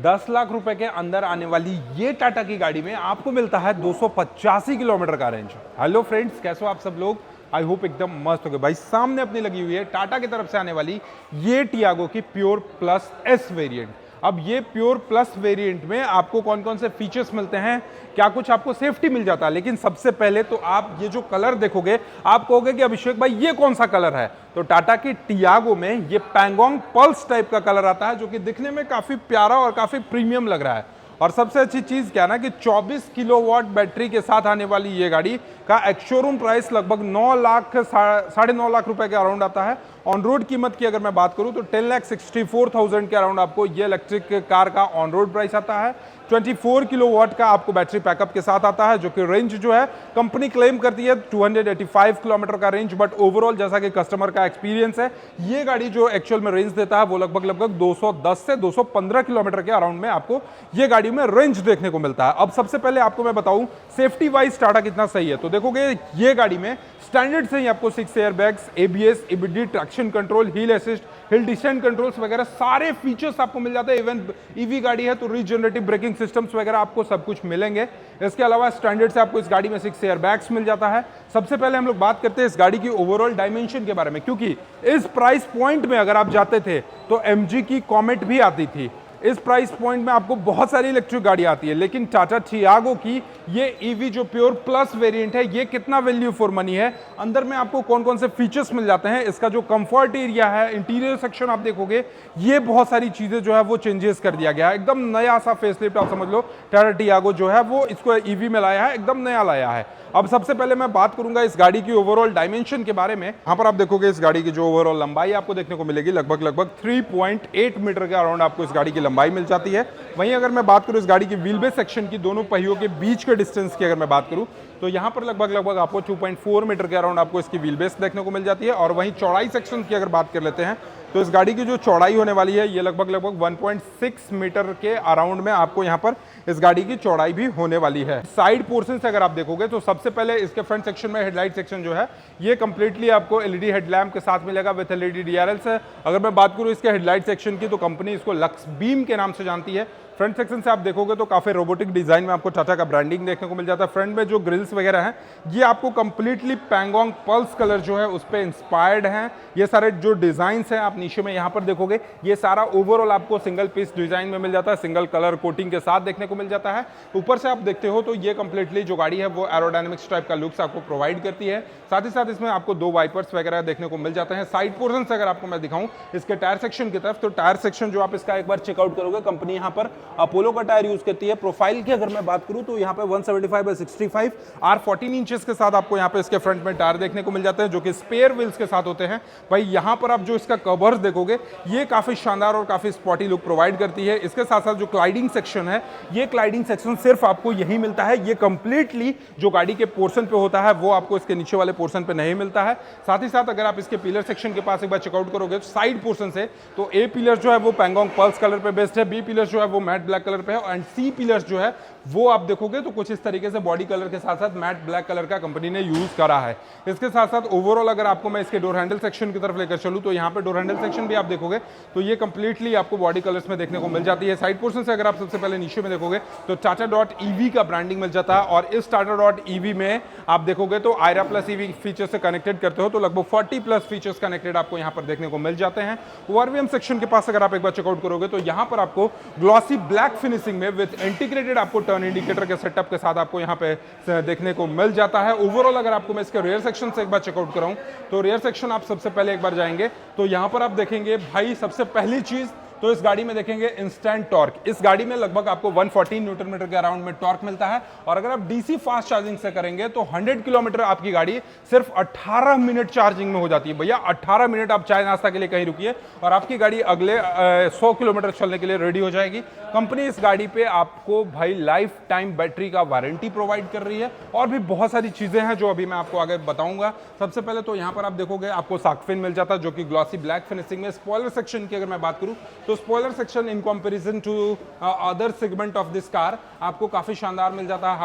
10 लाख रुपए के अंदर आने वाली ये टाटा की गाड़ी में आपको मिलता है 285 किलोमीटर का रेंज। हेलो फ्रेंड्स, कैसे हो आप सब लोग? आई होप एकदम मस्त हो गए। भाई सामने अपनी लगी हुई है टाटा की तरफ से आने वाली ये टियागो की प्योर प्लस एस वेरिएंट। अब ये प्योर प्लस वेरिएंट में आपको कौन कौन से फीचर्स मिलते हैं, क्या कुछ आपको सेफ्टी मिल जाता है, लेकिन सबसे पहले तो आप ये जो कलर देखोगे आप कहोगे कि अभिषेक भाई ये कौन सा कलर है। तो टाटा की टियागो में ये पैंगोंग पल्स टाइप का कलर आता है जो कि दिखने में काफी प्यारा और काफी प्रीमियम लग रहा है। और सबसे अच्छी चीज क्या ना कि 24 किलोवाट बैटरी के साथ आने वाली ये गाड़ी का एक्स शोरूम प्राइस लगभग 9 लाख 9.5 लाख रुपए के अराउंड आता है। ऑन रोड कीमत की अगर मैं बात करूं तो 10,64,000 के अराउंड आपको ये इलेक्ट्रिक कार का ऑन रोड प्राइस आता है। 24 किलोवाट का आपको बैटरी पैकअप के साथ आता है, जो कि रेंज जो है कंपनी क्लेम करती है 285 किलोमीटर का रेंज, बट ओवरऑल जैसा कि कस्टमर का एक्सपीरियंस है ये गाड़ी जो एक्चुअल में रेंज देता है वो लगभग 210 से 215 किलोमीटर के अराउंड में आपको ये गाड़ी में रेंज देखने को मिलता है। अब सबसे पहले आपको मैं बताऊं सेफ्टी वाइज टाटा कितना सही है, तो देखोगे ये गाड़ी में स्टैंडर्ड से ही आपको 6 airbags, ABS, ABD, traction control, हिल असिस्ट, हिल डिसेंट कंट्रोल्स वगैरह सारे फीचर्स आपको मिल जाते हैं। इवन ईवी गाड़ी है तो रीजनरेटिव ब्रेकिंग सिस्टम्स वगैरह आपको सब कुछ मिलेंगे। इसके अलावा स्टैंडर्ड से आपको इस गाड़ी में 6 एयरबैग्स मिल जाता है। सबसे पहले हम लोग बात करते हैं इस गाड़ी की ओवरऑल डायमेंशन के बारे में, क्योंकि इस प्राइस पॉइंट में अगर आप जाते थे तो एमजी की कॉमेट भी आती थी। इस प्राइस पॉइंट में आपको बहुत सारी इलेक्ट्रिक गाड़ी आती है, लेकिन टाटा टियागो की ये ईवी जो प्योर प्लस वेरिएंट है ये कितना वैल्यू फॉर मनी है, अंदर में आपको कौन कौन से फीचर्स मिल जाते हैं, इसका जो कंफर्ट एरिया है, इंटीरियर सेक्शन आप देखोगे ये बहुत सारी चीजें जो है वो चेंजेस कर दिया गया है। एकदम नया सा फेसलिफ्ट आप समझ लो टाटा टियागो जो है वो इसको ईवी में लाया है, एकदम नया लाया है। अब सबसे पहले मैं बात करूंगा इस गाड़ी की ओवरऑल डायमेंशन के बारे में। यहां पर आप देखोगे इस गाड़ी की जो ओवरऑल लंबाई आपको देखने को मिलेगी लगभग 3.8 मीटर के अराउंड आपको इस गाड़ी की लंबाई मिल जाती है। वहीं अगर मैं बात करूं इस गाड़ी की व्हील बेस सेक्शन की, दोनों पहियों के बीच के डिस्टेंस की अगर मैं बात करूं तो यहां पर लगभग आपको 2.4 मीटर के अराउंड आपको इसकी व्हील बेस देखने को मिल जाती है। और वहीं चौड़ाई सेक्शन की अगर बात कर लेते हैं तो इस गाड़ी की जो चौड़ाई होने वाली है ये लगभग 1.6 मीटर के अराउंड में आपको यहाँ पर इस गाड़ी की चौड़ाई भी होने वाली है। साइड पोर्शन से अगर आप देखोगे तो सबसे पहले इसके फ्रंट सेक्शन में हेडलाइट सेक्शन जो है ये कंप्लीटली आपको एलईडी हेडलैम्प के साथ मिलेगा विद एलईडी डीआरएल्स है। अगर मैं बात करूँ इसके हेडलाइट सेक्शन की तो कंपनी इसको लक्स बीम के नाम से जानती है। फ्रंट सेक्शन से आप देखोगे तो काफी रोबोटिक डिजाइन में आपको टाटा का ब्रांडिंग देखने को मिल जाता है। फ्रंट में जो ग्रिल्स वगैरह हैं ये आपको कंप्लीटली पैंगोंग पल्स कलर जो है उस पर इंस्पायर्ड हैं। ये सारे जो डिजाइन्स हैं आप नीचे में यहाँ पर देखोगे ये सारा ओवरऑल आपको सिंगल पीस डिजाइन में मिल जाता है, सिंगल कलर कोटिंग के साथ देखने को मिल जाता है। ऊपर से आप देखते हो तो ये कंप्लीटली जो गाड़ी है वो एरोडायनेमिक्स टाइप का लुक्स आपको प्रोवाइड करती है। साथ ही साथ इसमें आपको 2 वाइपर्स वगैरह देखने को मिल जाते हैं। साइड पोर्शन से अगर आपको मैं दिखाऊं इसके टायर सेक्शन की तरफ, तो टायर सेक्शन जो आप इसका एक बार चेकआउट करोगे कंपनी यहाँ पर अपोलो का टायर यूज करती है। प्रोफाइल की अगर मैं बात करूं तो यहाँ पे 175/65 R14 इंचेस के साथ आपको यहाँ पे इसके फ्रंट में टायर देखने को मिल जाते हैं जो कि स्पेयर व्हील्स के साथ होते हैं। भाई यहाँ पर आप जो इसका कवर्स देखोगे ये काफी शानदार और काफी स्पॉटी लुक प्रोवाइड करती है। इसके साथ साथ जो क्लाइडिंग सेक्शन है ये क्लाइडिंग सेक्शन सिर्फ आपको यही मिलता है, ये कंप्लीटली जो गाड़ी के पोर्शन पे होता है वो आपको इसके नीचे वाले पोर्शन पे नहीं मिलता है। साथ ही साथ अगर आप इसके पिलर सेक्शन के पास एक बार चेकआउट करोगे तो साइड पोर्शन से तो ए पिलर जो है वो पैंगोंग पल्स कलर पे बेस्ड है, बी पिलर जो है वो मैट ब्लैक कलर पे है एंड सी पिलर्स जो है वो आप देखोगे तो कुछ इस तरीके से बॉडी कलर के साथ साथ मैट ब्लैक कलर का कंपनी ने यूज करा है। इसके साथ साथ ओवरऑल अगर आपको मैं इसके डोर हैंडल सेक्शन की तरफ लेकर चलूं तो यहाँ पे डोर हैंडल सेक्शन भी आप देखोगे तो ये कंप्लीटली आपको बॉडी कलर्स में देखने को मिल जाती है। साइड पोर्शन से अगर आप सबसे पहले नीचे में देखोगे तो टाटा.EV का ब्रांडिंग मिल जाता है और इस टाटा.EV में आप देखोगे तो आयरा प्लस ईवी फीचर से कनेक्टेड करते हो तो लगभग 40 प्लस फीचर्स कनेक्टेड आपको यहाँ पर देखने को मिल जाते हैं। ओआरवीएम सेक्शन के पास अगर आप एक बार चेकआउट करोगे तो यहाँ पर आपको ग्लॉसी ब्लैक फिनिशिंग में विद इंटीग्रेटेड आपको टर्न इंडिकेटर के सेटअप के साथ आपको यहाँ पे देखने को मिल जाता है। ओवरऑल अगर आपको मैं इसके रियर सेक्शन से एक बार चेकआउट कराऊं तो रियर सेक्शन आप सबसे पहले एक बार जाएंगे तो यहाँ पर आप देखेंगे भाई सबसे पहली चीज तो इस गाड़ी में देखेंगे इंस्टेंट टॉर्क। इस गाड़ी में लगभग आपको 114 न्यूटन मीटर के अराउंड में टॉर्क मिलता है और अगर आप डीसी फास्ट चार्जिंग से करेंगे तो 100 किलोमीटर आपकी गाड़ी सिर्फ 18 मिनट चार्जिंग में हो जाती है। भैया 18 मिनट आप चाय नाश्ता के लिए कहीं रुकिए और आपकी गाड़ी अगले 100 किलोमीटर चलने के लिए रेडी हो जाएगी। कंपनी इस गाड़ी पे आपको भाई लाइफ टाइम बैटरी का वारंटी प्रोवाइड कर रही है और भी बहुत सारी चीजें हैं जो अभी मैं आपको आगे बताऊंगा। सबसे पहले तो यहाँ पर आप देखोगे आपको सार्क फिन मिल जाता है जो कि ग्लॉसी ब्लैक फिनिशिंग में। स्पॉइलर सेक्शन की अगर मैं बात करूँ तो spoiler section in comparison to other segment of this car आपको काफी शानदार मिल जाता है।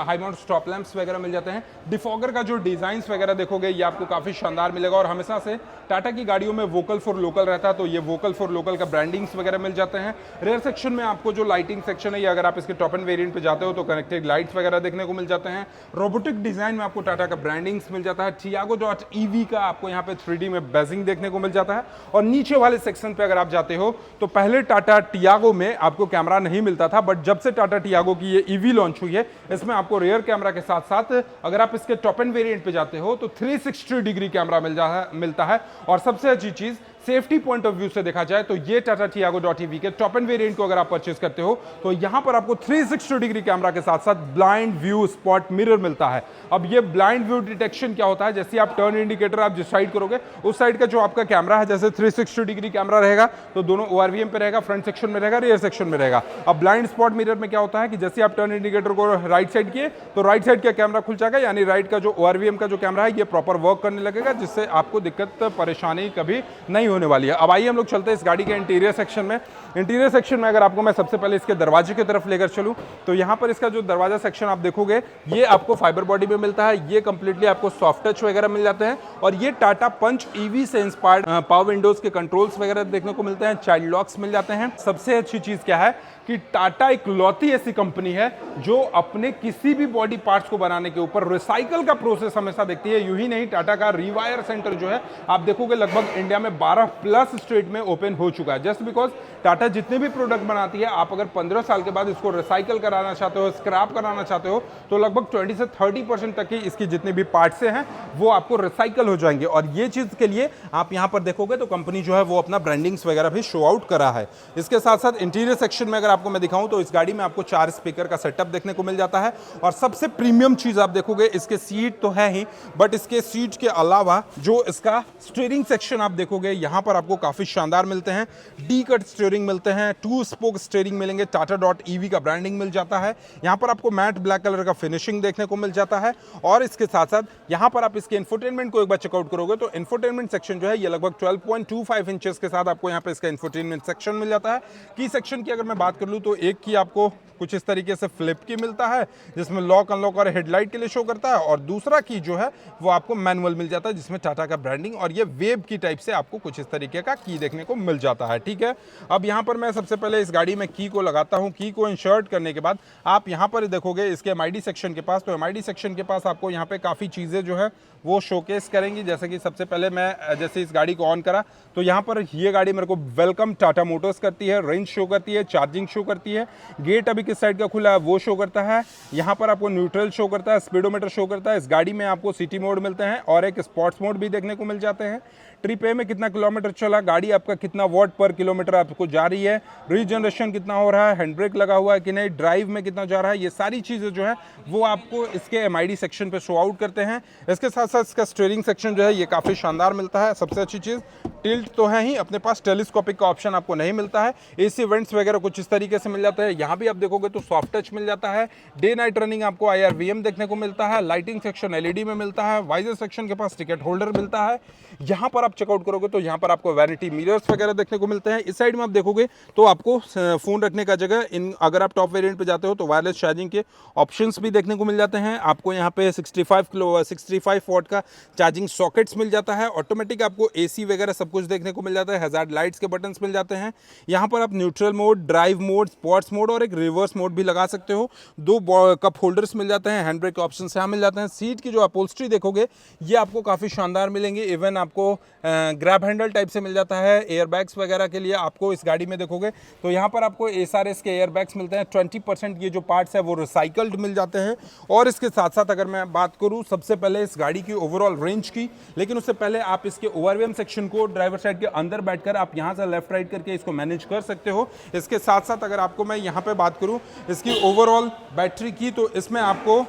हाई माउंट स्टॉप लैंप्स वगैरह मिल जाते हैं। डिफॉगर का जो डिजाइन्स वगैरह देखोगे ये आपको काफी शानदार मिलेगा, और हमेशा से टाटा की गाड़ियों में वोकल फॉर लोकल रहता है, तो ये वोकल फॉर लोकल का ब्रांडिंग्स वगैरह मिल जाते हैं। रेयर सेक्शन में आपको जो लाइटिंग सेक्शन है, ये अगर आप इसके टॉप एंड वेरिएंट पे जाते हो तो कनेक्टेड लाइट्स वगैरह देखने को मिल जाते हैं। रोबोटिक डिजाइन में आपको टाटा का ब्रांडिंग्स मिल जाता है। Tiago.ev का आपको यहाँ पे 3D में बेजिंग देखने को मिल जाता है। और नीचे वाले सेक्शन पे अगर आप जाते हो तो पहले टाटा टियागो में आपको कैमरा नहीं मिलता था, बट जब से टाटा टियागो की ये ईवी लॉन्च हुई है इसमें आपको रियर कैमरा के साथ साथ अगर आप इसके टॉप एंड वेरिएंट पे जाते हो तो 360 डिग्री कैमरा मिलता है। और सबसे अच्छी चीज सेफ्टी पॉइंट ऑफ व्यू से देखा जाए तो ये टाटा Tiago.ev के टॉप एंड वेरिएंट को अगर आप परचेस करते हो तो यहां पर आपको 360 डिग्री कैमरा के साथ साथ ब्लाइंड व्यू स्पॉट मिरर मिलता है। अब ये ब्लाइंड व्यू डिटेक्शन क्या होता है, जैसे आप टर्न इंडिकेटर आप जिस साइड करोगे उस साइड का जो आपका कैमरा है, जैसे 360 डिग्री कैमरा रहेगा तो दोनों ORVM पे रहेगा, फ्रंट सेक्शन में रहेगा, रियर सेक्शन में रहेगा। अब ब्लाइंड स्पॉट मिरर में क्या होता है कि जैसे आप टर्न इंडिकेटर को राइट साइड किए तो राइट साइड का कैमरा खुल जाएगा, यानी राइट का जो ORVM का जो कैमरा है ये प्रॉपर वर्क करने लगेगा, जिससे आपको दिक्कत परेशानी कभी नहीं होने वाली है। अब आइए हम लोग चलते हैं इस गाड़ी के इंटीरियर सेक्शन में। इंटीरियर सेक्शन में अगर आपको मैं सबसे पहले इसके दरवाजे की तरफ लेकर चलूं तो यहां पर इसका जो दरवाजा सेक्शन आप देखोगे ये आपको फाइबर बॉडी में मिलता है। ये कंप्लीटली आपको सॉफ्ट टच वगैरह मिल जाते हैं, और ये टाटा पंच ईवी से इंस्पायर्ड पावर विंडोज के कंट्रोल्स वगैरह देखने को मिलते हैं। चाइल्ड लॉक्स मिल जाते हैं। सबसे अच्छी चीज क्या है कि टाटा इकलौती ऐसी कंपनी है जो अपने किसी भी बॉडी पार्ट्स को बनाने के ऊपर रिसाइकल का प्रोसेस हमेशा देखती है। यूं ही नहीं, टाटा का रिवायर सेंटर जो है आप देखोगे लगभग इंडिया में 12+ स्टेट में ओपन हो चुका है। जस्ट बिकॉज टाटा जितने भी प्रोडक्ट बनाती है, आप अगर 15 साल के बाद इसको रिसाइकल कराना चाहते हो, स्क्रैप कराना चाहते हो, तो लगभग 20 से 30% तक की इसकी जितनी भी पार्ट्स हैं वो आपको रिसाइकल हो जाएंगे। और ये चीज के लिए आप यहां पर देखोगे तो कंपनी जो है वो अपना ब्रांडिंग्स वगैरह भी शो आउट करा है। इसके साथ साथ इंटीरियर सेक्शन में अगर आपको मैं दिखाऊं तो इस गाड़ी में आपको 4 स्पीकर का सेटअप देखने को मिल जाता है। और सबसे प्रीमियम चीज आप देखोगे, इसके सीट तो है ही, बट इसके सीट के अलावा जो इसका स्टीयरिंग सेक्शन आप देखोगे यहां पर आपको काफी शानदार मिलते हैं। डी कट स्टीयरिंग मिलते हैं, 2 स्पोक स्टीयरिंग मिलेंगे, Tata.ev का ब्रांडिंग मिल जाता है। यहां पर आपको मैट ब्लैक कलर का फिनिशिंग देखने को मिल जाता है। और इसके साथ साथ यहां पर आप इसके इंफोटेनमेंट को एक बार चेकआउट करोगे तो इंफोटेनमेंट सेक्शन जो है ये लगभग 12.25 इंचेस के साथ आपको यहां पे इसका इंफोटेनमेंट सेक्शन मिल जाता है। की सेक्शन की अगर मैं बात कर लूं तो एक की आपको कुछ इस तरीके से फ्लिप की मिलता है जिसमें लॉक अनलॉक और हेडलाइट के लिए शो करता है, और दूसरा की जो है वो आपको मैनुअल मिल जाता है जिसमें टाटा का ब्रांडिंग और ये वेब की टाइप से आपको कुछ इस तरीके का की देखने को मिल जाता है। ठीक है, अब यहाँ पर मैं सबसे पहले इस गाड़ी में की को लगाता हूँ। की को इंसर्ट करने के बाद आप यहाँ पर देखोगे इसके MID सेक्शन के पास, तो MID सेक्शन के पास आपको यहाँ पे काफ़ी चीज़ें जो है वो शोकेस करेंगी। जैसे कि सबसे पहले मैं जैसे इस गाड़ी को ऑन करा तो यहाँ पर ये गाड़ी मेरे को वेलकम टाटा मोटर्स करती है, रेंज शो करती है, चार्जिंग शो करती है, गेट अभी किस साइड का खुला है वो शो करता है। यहाँ पर आपको न्यूट्रल शो करता है, स्पीडोमीटर शो करता है। इस गाड़ी में आपको सिटी मोड मिलते हैं और एक स्पोर्ट्स मोड भी देखने को मिल जाते हैं। ट्रिप ए में कितना किलोमीटर चला, गाड़ी आपका कितना वॉट पर किलोमीटर आपको जा रही है, रीजनरेशन कितना हो रहा है, हैंड ब्रेक लगा हुआ है कि नहीं, ड्राइव में कितना जा रहा है, ये सारी चीज़ें जो है वो आपको इसके MID सेक्शन पे शो आउट करते हैं। इसके साथ साथ इसका स्टीयरिंग सेक्शन जो है ये काफ़ी शानदार मिलता है। सबसे अच्छी चीज़ टिल्ट तो है ही, अपने पास टेलीस्कोपिक का ऑप्शन आपको नहीं मिलता है। AC वेंट्स वगैरह कुछ इस तरीके से मिल जाता है। यहाँ भी आप देखोगे तो सॉफ्ट टच मिल जाता है। डे नाइट रनिंग आपको IRVM देखने को मिलता है। लाइटिंग सेक्शन LED में मिलता है। वाइजर सेक्शन के पास टिकट होल्डर मिलता है। यहाँ पर आप चेकआउट करोगे तो यहाँ पर आपको वैनिटी मिरर्स वगैरह देखने को मिलते हैं। इस साइड में आप देखोगे तो आपको फोन रखने का जगह, इन अगर आप टॉप वेरिएंट पे जाते हो तो वायरलेस चार्जिंग के ऑप्शंस भी देखने को मिल जाते हैं। आपको यहाँ पे 65 वॉट का चार्जिंग सॉकेट्स मिल जाता है। ऑटोमेटिक आपको AC वगैरह सब कुछ देखने को मिल जाता है। हैजार्ड लाइट्स के बटन्स मिल जाते हैं। यहाँ पर आप neutral mode, drive mode, sports mode और एक रिवर्स मोड भी लगा सकते हो। 2 कप होल्डर्स मिल जाते हैं। हैंड ब्रेक के ऑप्शन यहाँ मिल जाते हैं। सीट की जो अपहोल्स्ट्री देखोगे ये आपको काफ़ी शानदार मिलेंगे। इवन आपको ग्रैब हैंडल टाइप से मिल जाता है। एयरबैग्स वगैरह के लिए आपको इस गाड़ी में देखोगे तो यहाँ पर आपको SRS के एयरबैग्स मिलते हैं। 20% ये जो पार्ट्स है वो रिसाइकल्ड मिल जाते हैं। और इसके साथ साथ अगर मैं बात करूँ सबसे पहले इस गाड़ी की ओवरऑल रेंज की, लेकिन उससे पहले आप इसके ORVM सेक्शन को ड्राइवर साइड के अंदर बैठकर आप यहाँ से लेफ्ट राइट करके इसको मैनेज कर सकते हो। इसके साथ साथ अगर आपको मैं यहाँ पे बात करूँ इसकी ओवरऑल बैटरी की, तो इसमें आपको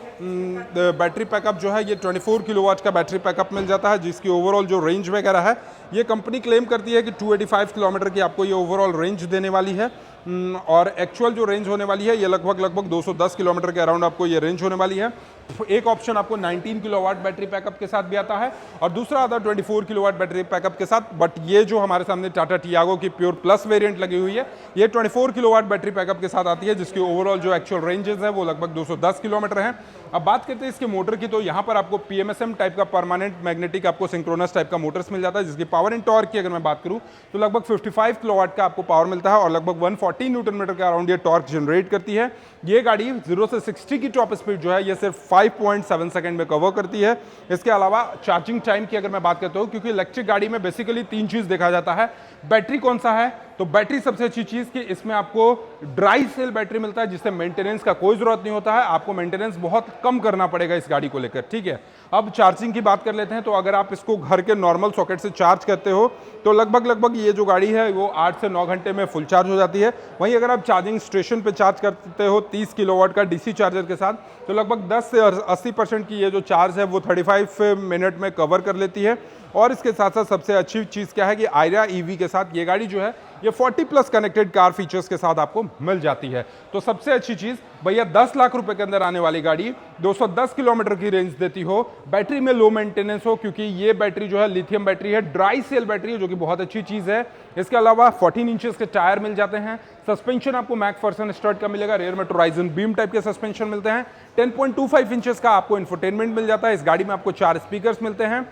बैटरी पैकअप जो है ये 24 किलोवाट का बैटरी पैकअप मिल जाता है, जिसकी ओवरऑल जो रेंज वगैरह है ये कंपनी क्लेम करती है कि 285 किलोमीटर की आपको ये ओवरऑल रेंज देने वाली है। और एक्चुअल जो रेंज होने वाली है ये लगभग 210 किलोमीटर के अराउंड आपको ये रेंज होने वाली है। एक ऑप्शन आपको 19 किलोवाट बैटरी बैकअप के साथ भी आता है और दूसरा आता है 24 किलोवाट बैटरी बैकअप के साथ। बट ये जो हमारे सामने टाटा टियागो की प्योर प्लस वेरिएंट लगी हुई है ये 24 किलोवाट बैटरी बैकअप के साथ आती है, जिसकी ओवरऑल जो एक्चुअल रेंजेस है वो लगभग 210 किलोमीटर है। अब बात करते हैं इसके मोटर की, तो यहाँ पर आपको पीएमएसएम टाइप का परमानेंट मैग्नेटिक आपको सिंक्रोनस टाइप का मोटर्स मिल जाता है, जिसकी पावर एंड टॉर्क की अगर मैं बात करूँ तो लगभग 55 किलोवाट का आपको पावर मिलता है और लगभग 140 न्यूटन मीटर के अराउंड ये टॉर्क जनरेट करती है। ये गाड़ी 0 से 60 की टॉप स्पीड जो है ये सिर्फ 5.7 सेकंड में कवर करती है। इसके अलावा चार्जिंग टाइम की अगर मैं बात करता हूँ, क्योंकि इलेक्ट्रिक गाड़ी में बेसिकली 3 चीज देखा जाता है। बैटरी कौन सा है, तो बैटरी सबसे अच्छी चीज कि इसमें आपको ड्राई सेल बैटरी मिलता है, जिससे मेंटेनेंस का कोई जरूरत नहीं होता है, आपको मेंटेनेंस बहुत कम करना पड़ेगा इस गाड़ी को लेकर, ठीक है। अब चार्जिंग की बात कर लेते हैं, तो अगर आप इसको घर के नॉर्मल सॉकेट से चार्ज करते हो तो लगभग ये जो गाड़ी है वो 8 से 9 घंटे में फुल चार्ज हो जाती है। वहीं अगर आप चार्जिंग स्टेशन पे चार्ज करते हो 30 किलोवाट का डीसी चार्जर के साथ, तो लगभग 10 से 80% की ये जो चार्ज है वो 35 मिनट में कवर कर लेती है। और इसके साथ साथ सबसे अच्छी चीज़ क्या है कि आयरा ईवी के साथ ये गाड़ी जो है ये 40+ कनेक्टेड कार फीचर्स के साथ आपको मिल जाती है। तो सबसे अच्छी चीज़ भैया 10 लाख रुपए के अंदर आने वाली गाड़ी 210 किलोमीटर की रेंज देती हो, बैटरी में लो मेंटेनेंस हो, क्योंकि ये बैटरी जो है लिथियम बैटरी है, ड्राई सेल बैटरी है, जो कि बहुत अच्छी चीज़ है। इसके अलावा 14 इंचेस के टायर मिल जाते हैं, सस्पेंशन आपको मैकफर्सन स्टर्ट का मिलेगा, रेयर में टोराइजन बीम टाइप के सस्पेंशन मिलते हैं, 10.25 इंचेस का आपको इंफोटेनमेंट मिल जाता है। इस गाड़ी में आपको 4 स्पीकर्स मिलते हैं।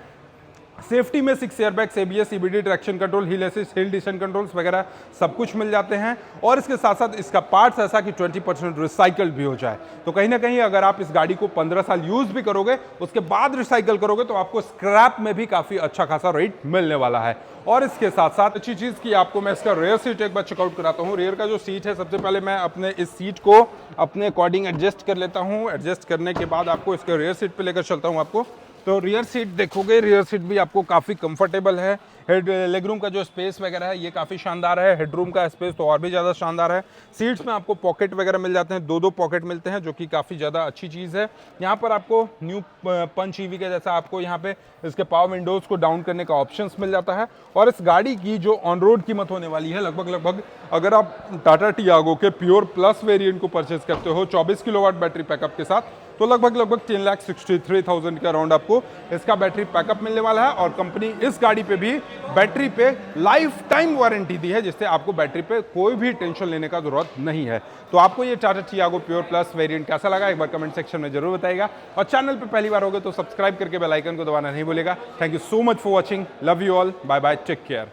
सेफ्टी में 6 airbags, ABS, CBD, traction control, हिल असिस्ट, हिल डिसेंट कंट्रोल्स वगैरह सब कुछ मिल जाते हैं। और इसके साथ साथ इसका पार्ट्स ऐसा कि 20% रिसाइकल्ड भी हो जाए। तो कहीं ना कहीं अगर आप इस गाड़ी को 15 साल यूज भी करोगे, उसके बाद रिसाइकल करोगे, तो आपको स्क्रैप में भी काफी अच्छा खासा रेट मिलने वाला है। और इसके साथ साथ अच्छी चीज की आपको मैं इसका रेयर सीट एक बार चेकआउट कराता हूँ। रेयर का जो सीट है, सबसे पहले मैं अपने इस सीट को अपने अकॉर्डिंग एडजस्ट कर लेता हूँ। एडजस्ट करने के बाद आपको इसके रेयर सीट पे लेकर चलता हूँ आपको। तो रियर सीट देखोगे, रियर सीट भी आपको काफ़ी कंफर्टेबल है। हेड लेगरूम का जो स्पेस वगैरह है ये काफ़ी शानदार है। हेडरूम का स्पेस तो और भी ज़्यादा शानदार है। सीट्स में आपको पॉकेट वगैरह मिल जाते हैं, 2 पॉकेट मिलते हैं, जो कि काफ़ी ज़्यादा अच्छी चीज़ है। यहाँ पर आपको न्यू पंच ईवी के जैसा आपको यहाँ पे इसके पावर विंडोज़ को डाउन करने का ऑप्शंस मिल जाता है। और इस गाड़ी की जो ऑन रोड कीमत होने वाली है लगभग अगर आप टाटा टियागो के प्योर प्लस वेरिएंट को परचेज करते हो 24 किलोवाट बैटरी बैकअप के साथ, तो लगभग 10,63,000 के अराउंड आपको इसका बैटरी बैकअप मिलने वाला है। और कंपनी इस गाड़ी पे भी बैटरी पे लाइफ टाइम वारंटी दी है, जिससे आपको बैटरी पे कोई भी टेंशन लेने का जरूरत नहीं है। तो आपको ये Tata Tiago pure plus variant कैसा लगा, एक बार कमेंट सेक्शन में जरूर बताइएगा। और चैनल पे पहली बार होगे तो सब्सक्राइब करके बेल आइकन को दबाना नहीं भूलेगा। Thank you so much for watching, love you all, bye bye, take care.